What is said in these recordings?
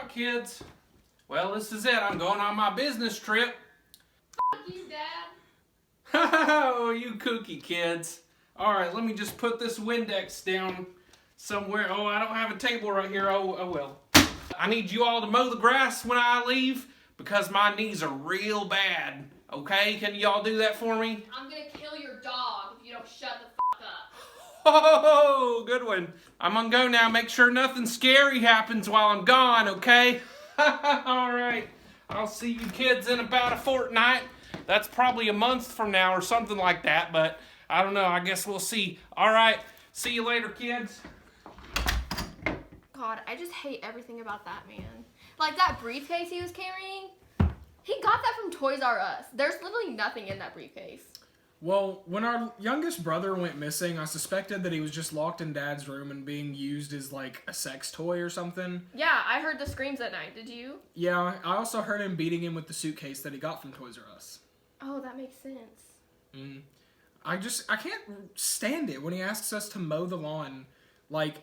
right, kids. Well, this is it. I'm going on my business trip. Fuck you, Dad. Oh, you kooky kids. All right, let me just put this Windex down somewhere. Oh, I don't have a table right here. Oh well. I need you all to mow the grass when I leave because my knees are real bad. Okay, can y'all do that for me? I'm gonna kill your dog if you don't shut the fuck up. Oh, good one. I'm gonna go now. Make sure nothing scary happens while I'm gone, okay? All right. I'll see you kids in about a fortnight. That's probably a month from now or something like that, but I don't know. I guess we'll see. All right. See you later, kids. God, I just hate everything about that man. Like that briefcase he was carrying, he got that from Toys R Us. There's literally nothing in that briefcase. Well, when our youngest brother went missing, I suspected that he was just locked in Dad's room and being used as, like, a sex toy or something. Yeah, I heard the screams at night. Did you? Yeah, I also heard him beating him with the suitcase that he got from Toys R Us. Oh, that makes sense. I can't stand it when he asks us to mow the lawn. Like,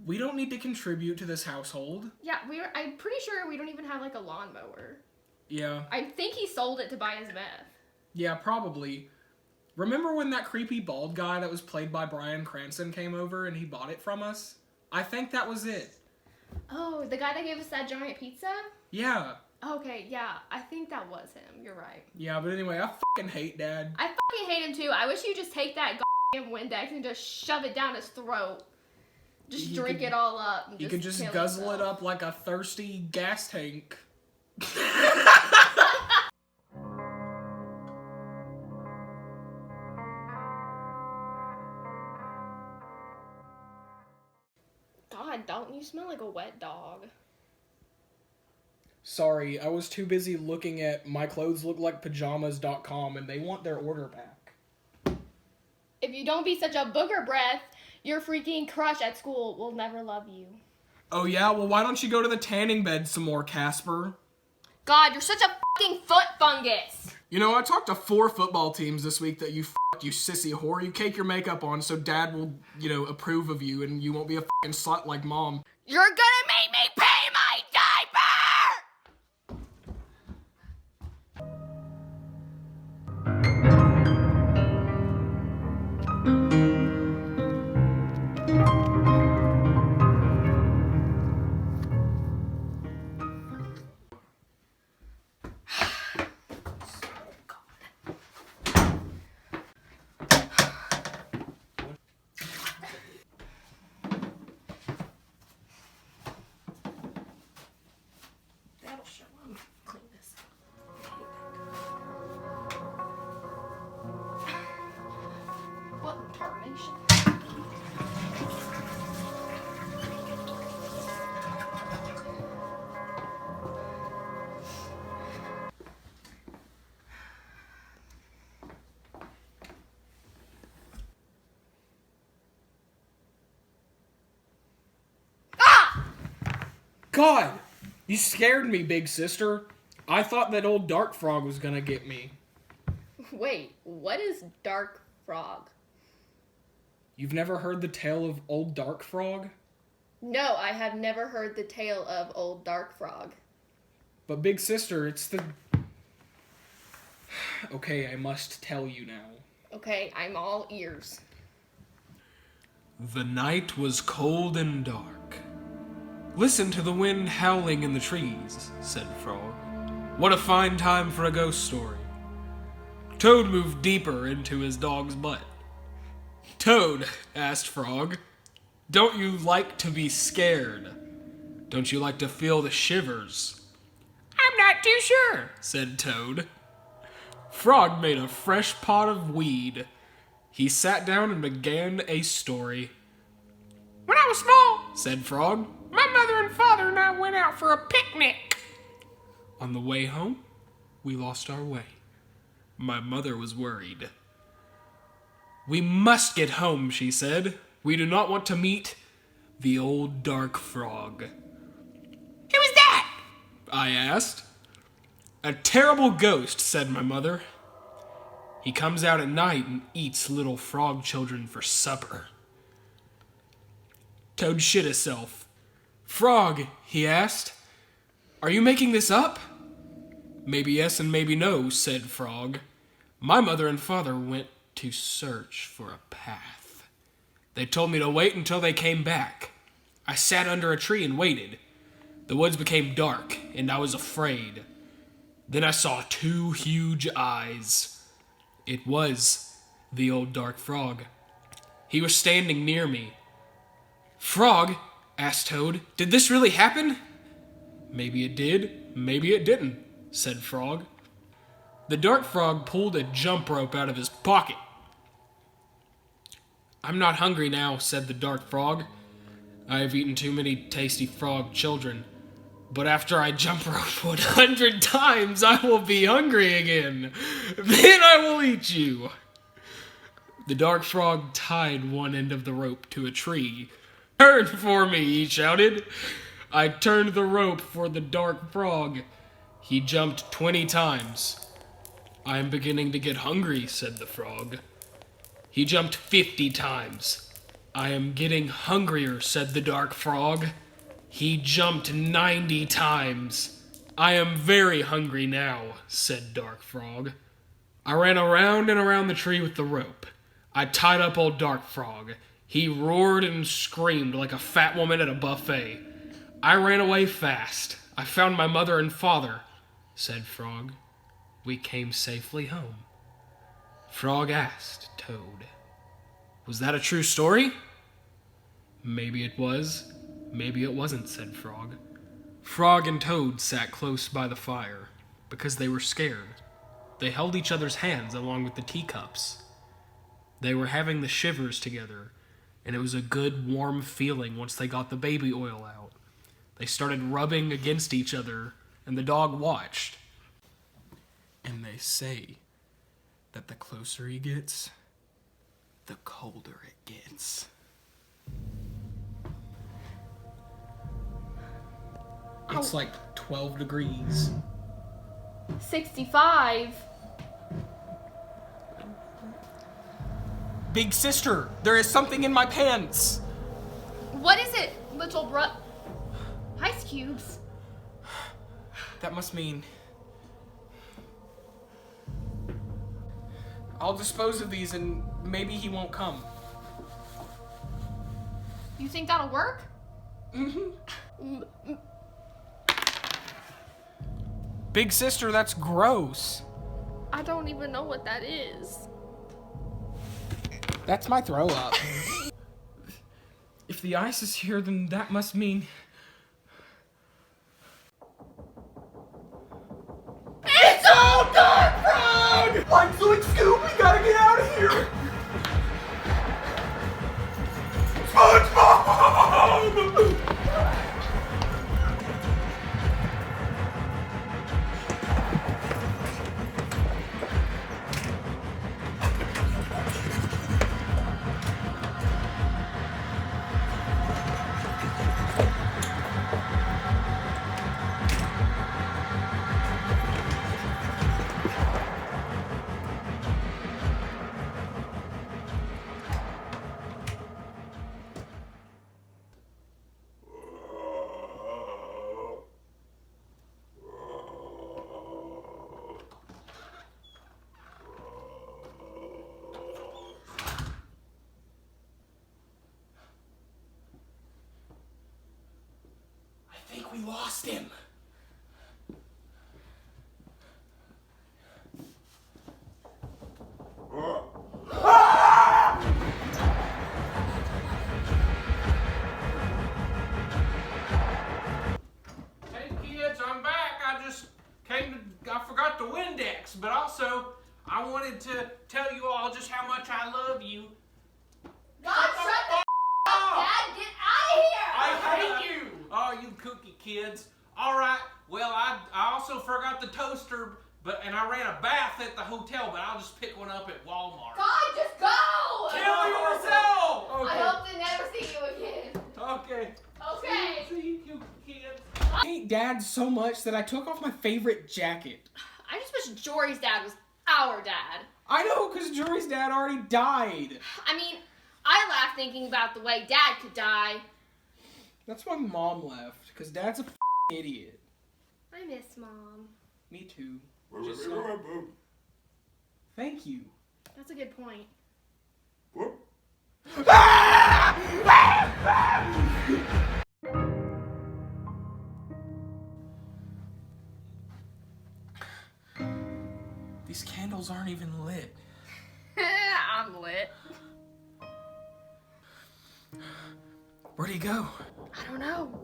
we don't need to contribute to this household. Yeah, I'm pretty sure we don't even have, like, a lawnmower. Yeah. I think he sold it to buy his meth. Yeah, probably. Remember when that creepy bald guy that was played by Bryan Cranston came over and he bought it from us? I think that was it. Oh, the guy that gave us that giant pizza? Yeah. Okay, yeah, I think that was him. You're right. Yeah, but anyway, I fucking hate Dad. I fucking hate him too. I wish you'd just take that goddamn Windex and just shove it down his throat. Just drink it all up. And He could just kill guzzle himself. it up like a thirsty gas tank. God, don't you smell like a wet dog? Sorry, I was too busy looking at myclotheslookLikePajamas.com and they want their order back. If you don't be such a booger breath, your freaking crush at school will never love you. Oh yeah? Well, why don't you go to the tanning bed some more, Casper? God, you're such a fucking foot fungus! You know, I talked to 4 football teams this week that you you sissy whore. You cake your makeup on so Dad will, approve of you and you won't be a fucking slut like Mom. You're gonna make me pay my diaper! That'll show him. Clean this. What in tarnation? God! You scared me, big sister. I thought that old Dark Frog was gonna get me. Wait, what is Dark Frog? You've never heard the tale of old Dark Frog? No, I have never heard the tale of old Dark Frog. But big sister, it's the... Okay, I must tell you now. Okay, I'm all ears. The night was cold and dark. Listen to the wind howling in the trees, said Frog. What a fine time for a ghost story. Toad moved deeper into his dog's butt. Toad, asked Frog, don't you like to be scared? Don't you like to feel the shivers? I'm not too sure, said Toad. Frog made a fresh pot of weed. He sat down and began a story. When I was small, said Frog, my mother and father and I went out for a picnic. On the way home, we lost our way. My mother was worried. We must get home, she said. We do not want to meet the old Dark Frog. Who is that? I asked. A terrible ghost, said my mother. He comes out at night and eats little frog children for supper. Toad shit himself. Frog, he asked, are you making this up? Maybe yes and maybe no, said Frog. My mother and father went to search for a path. They told me to wait until they came back. I sat under a tree and waited. The woods became dark, and I was afraid. Then I saw 2 huge eyes. It was the old dark frog. He was standing near me. Frog, asked Toad, did this really happen? Maybe it did, maybe it didn't, said Frog. The dark frog pulled a jump rope out of his pocket. I'm not hungry now, said the dark frog. I have eaten too many tasty frog children. But after I jump rope 100 times, I will be hungry again. Then I will eat you. The dark frog tied one end of the rope to a tree. Turn for me, he shouted. I turned the rope for the dark frog. He jumped 20 times. I am beginning to get hungry, said the frog. He jumped 50 times. I am getting hungrier, said the dark frog. He jumped 90 times. I am very hungry now, said Dark Frog. I ran around and around the tree with the rope. I tied up old Dark Frog. He roared and screamed like a fat woman at a buffet. I ran away fast. I found my mother and father, said Frog. We came safely home. Frog asked Toad, was that a true story? Maybe it was. Maybe it wasn't, said Frog. Frog and Toad sat close by the fire because they were scared. They held each other's hands along with the teacups. They were having the shivers together, and it was a good, warm feeling once they got the baby oil out. They started rubbing against each other, and the dog watched. And they say that the closer he gets, the colder it gets. It's like 12 degrees. 65. Big sister, there is something in my pants. What is it, little ice cubes? That must mean I'll dispose of these and maybe he won't come. You think that'll work? Mm-hmm. Big sister, that's gross. I don't even know what that is. That's my throw up. If the ice is here, then that must mean... It's all Dark Frog! I'm so Scoop, we gotta get out of here! SpongeBob! We lost him. Hey kids, I'm back. I forgot the Windex, but also I wanted to tell you all just how much I love you. God, shut the up, Dad! Get out of here! I hate you! Oh, you cookie kids. All right, well, I also forgot the toaster, and I ran a bath at the hotel, but I'll just pick one up at Walmart. God, just go! Kill yourself! I hope to never see you again. Okay. Okay. See you kids. I hate Dad so much that I took off my favorite jacket. I just wish Jory's dad was our dad. I know, because Jory's dad already died. I mean, I laugh thinking about the way Dad could die. That's why Mom left, because Dad's a f***ing idiot. I miss Mom. Me too. Thank you. That's a good point. These candles aren't even lit. I'm lit. Where'd he go? I don't know.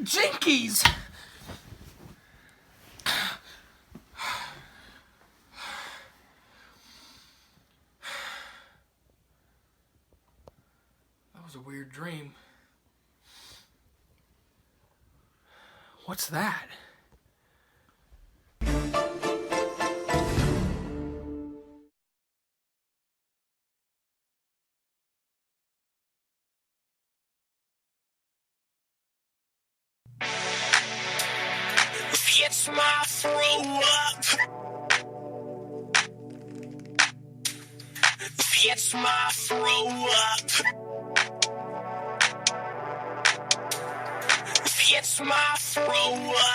Jinkies! That was a weird dream. What's that? It's my throw-up. It's my throw-up. It's my throw-up.